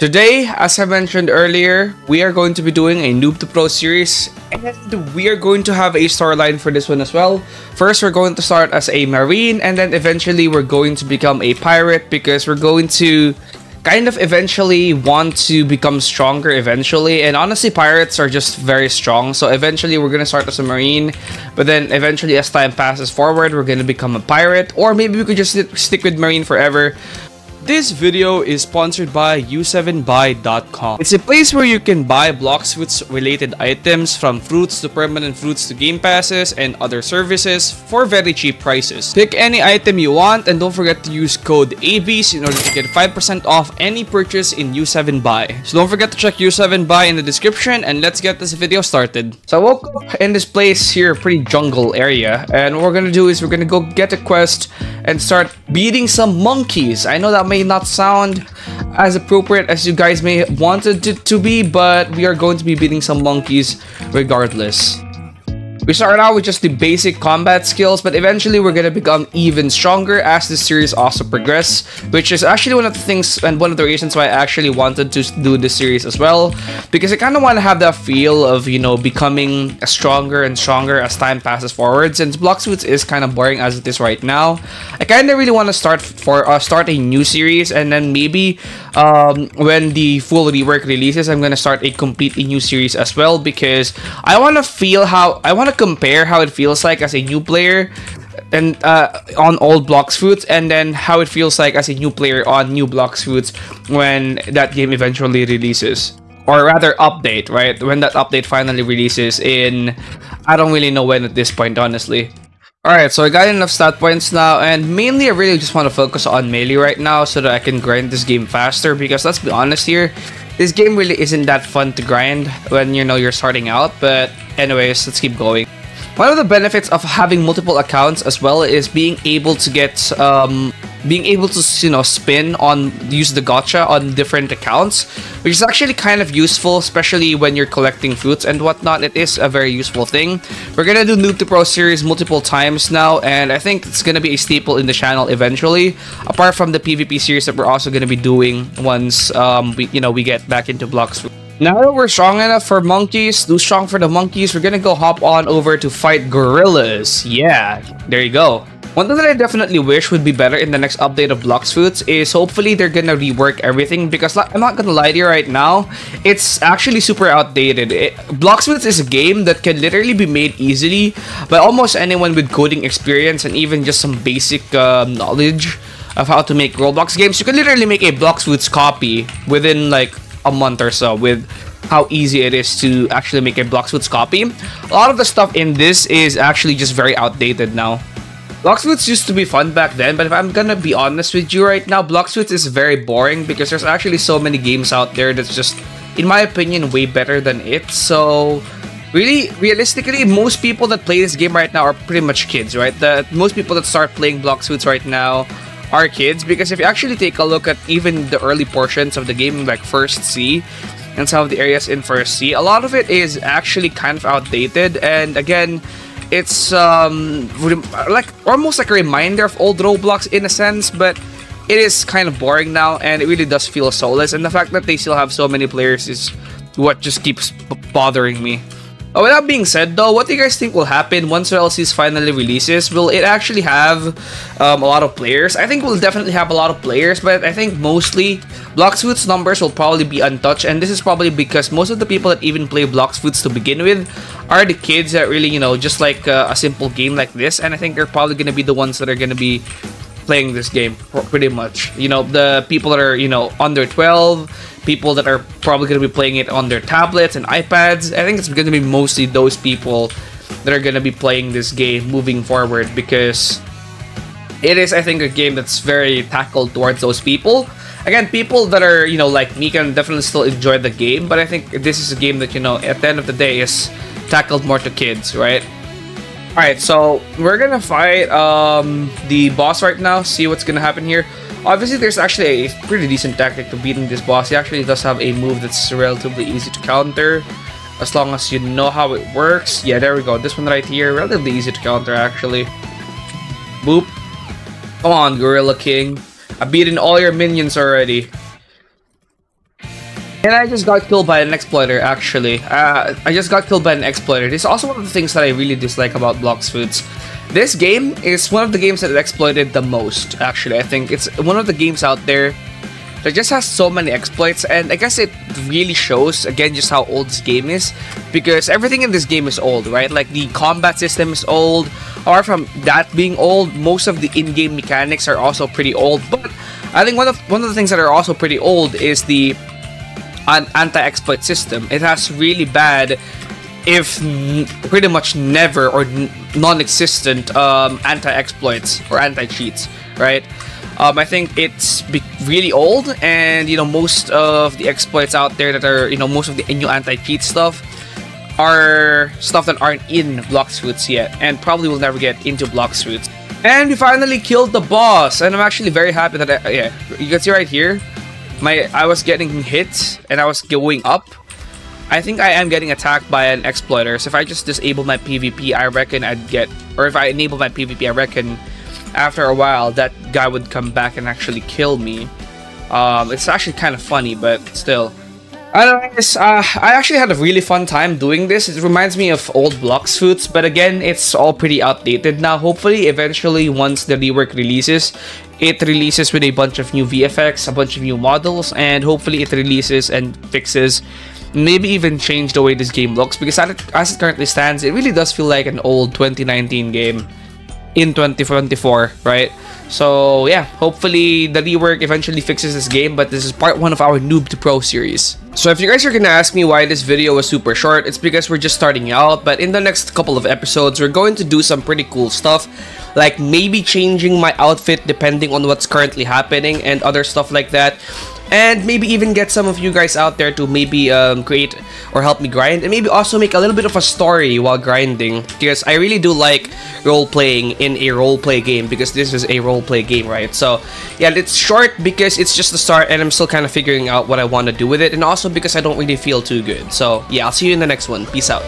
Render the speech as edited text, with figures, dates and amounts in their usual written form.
Today, as I mentioned earlier, we are going to be doing a Noob to Pro series, and we are going to have a storyline for this one as well. First, we're going to start as a Marine, and then eventually we're going to become a Pirate because we're going to kind of eventually want to become stronger eventually. And honestly, Pirates are just very strong, so eventually we're going to start as a Marine, but then eventually as time passes forward, we're going to become a Pirate, or maybe we could just stick with Marine forever. This video is sponsored by u7buy.com. It's a place where you can buy bloxfruits related items, from fruits to permanent fruits to game passes and other services for very cheap prices. Pick any item you want and don't forget to use code ABs in order to get 5% off any purchase in u7buy. So don't forget to check u7buy in the description, and let's get this video started. So I woke up in this place here, pretty jungle area, and what we're gonna do is we're gonna go get a quest and start beating some monkeys. I know that may not sound as appropriate as you guys may want it to be, but we are going to be beating some monkeys regardless. We start out with just the basic combat skills, but eventually we're going to become even stronger as this series also progresses, which is actually one of the things and one of the reasons why I actually wanted to do this series as well, because I kind of want to have that feel of, you know, becoming stronger and stronger as time passes forward. Since bloxfruits is kind of boring as it is right now, I kind of really want to start a new series, and then maybe when the full rework releases, I'm going to start a completely new series as well, because I want to compare how it feels like as a new player and on old bloxfruits, and then how it feels like as a new player on new bloxfruits when that game eventually releases, or rather update, right? When that update finally releases in, I don't really know when at this point, honestly. Alright, so I got enough stat points now, and mainly I really just want to focus on melee right now so that I can grind this game faster, because let's be honest here, this game really isn't that fun to grind when, you know, you're starting out. But anyways, let's keep going. One of the benefits of having multiple accounts as well is being able to get spin on, use the gacha on different accounts, which is actually kind of useful, especially when you're collecting fruits and whatnot. It is a very useful thing. We're gonna do Noob to Pro series multiple times now, and I think it's gonna be a staple in the channel eventually, apart from the PvP series that we're also gonna be doing once we get back into bloxfruits. Now that we're strong enough for monkeys, too strong for the monkeys, we're gonna go hop on over to fight gorillas. Yeah, there you go. One thing that I definitely wish would be better in the next update of bloxfruits is hopefully they're gonna rework everything, because I'm not gonna lie to you right now, it's actually super outdated. Bloxfruits is a game that can literally be made easily by almost anyone with coding experience and even just some basic knowledge of how to make Roblox games. You can literally make a bloxfruits copy within like a month or so, with how easy it is to actually make a bloxfruits copy. A lot of the stuff in this is actually just very outdated now. Bloxfruits used to be fun back then, but if I'm gonna be honest with you right now, bloxfruits is very boring because there's actually so many games out there that's just, in my opinion, way better than it. So really, realistically, most people that play this game right now are pretty much kids, right? Most people that start playing bloxfruits right now are kids, because if you actually take a look at even the early portions of the game, like First C and some of the areas in First C, a lot of it is actually kind of outdated, and again, it's like almost like a reminder of old Roblox in a sense, but it is kind of boring now, and it really does feel soulless, and the fact that they still have so many players is what just keeps bothering me. With that being said though, what do you guys think will happen once LCS finally releases? Will it actually have a lot of players? I think we'll definitely have a lot of players, but I think mostly bloxfruits numbers will probably be untouched, and this is probably because most of the people that even play bloxfruits to begin with are the kids that really, you know, just like a simple game like this, and I think they're probably going to be the ones that are going to be playing this game pretty much. You know, the people that are, you know, under 12, people that are probably going to be playing it on their tablets and iPads. I think it's going to be mostly those people that are going to be playing this game moving forward, because it is, I think, a game that's very tackled towards those people. Again, people that are, you know, like me can definitely still enjoy the game, but I think this is a game that, you know, at the end of the day is tackled more to kids, right? Alright, so we're gonna fight the boss right now, see what's gonna happen here. Obviously, there's actually a pretty decent tactic to beating this boss. He actually does have a move that's relatively easy to counter, as long as you know how it works. Yeah, there we go. This one right here, relatively easy to counter, actually. Boop. Come on, Gorilla King. I've beaten all your minions already. And I just got killed by an exploiter, actually. I just got killed by an exploiter. This is also one of the things that I really dislike about bloxfruits. This game is one of the games that is exploited the most, actually. I think it's one of the games out there that just has so many exploits, and I guess it really shows, again, just how old this game is, because everything in this game is old, right? Like, the combat system is old. Apart from that being old, most of the in-game mechanics are also pretty old, but I think one of the things that are also pretty old is the anti-exploit system. It has really bad, if pretty much never or non-existent anti-exploits or anti-cheats, right? I think it's really old, and most of the exploits out there that are most of the new anti-cheat stuff are stuff that aren't in bloxfruits yet, and probably will never get into bloxfruits. And we finally killed the boss, and I'm actually very happy that yeah, you can see right here, I was getting hit and I was going up. I think I am getting attacked by an exploiter, so if I just disable my PvP, I reckon I'd get, or if I enable my PvP, I reckon after a while that guy would come back and actually kill me. It's actually kind of funny, but still. Anyways, I actually had a really fun time doing this. It reminds me of old bloxfruits, but again, it's all pretty outdated now. Hopefully, eventually, once the rework releases, it releases with a bunch of new VFX, a bunch of new models, and hopefully it releases and fixes, maybe even change the way this game looks, because as it currently stands, it really does feel like an old 2019 game in 2024, right? So yeah, hopefully the rework eventually fixes this game, but this is part 1 of our Noob to Pro series. So if you guys are gonna ask me why this video was super short, it's because we're just starting out, but in the next couple of episodes, we're going to do some pretty cool stuff, like maybe changing my outfit depending on what's currently happening and other stuff like that. And maybe even get some of you guys out there to maybe create or help me grind, and maybe also make a little bit of a story while grinding, because I really do like role-playing in a role-play game, because this is a role-play game, right? So yeah, it's short because it's just the start and I'm still kind of figuring out what I want to do with it, and also because I don't really feel too good. So yeah, I'll see you in the next one. Peace out.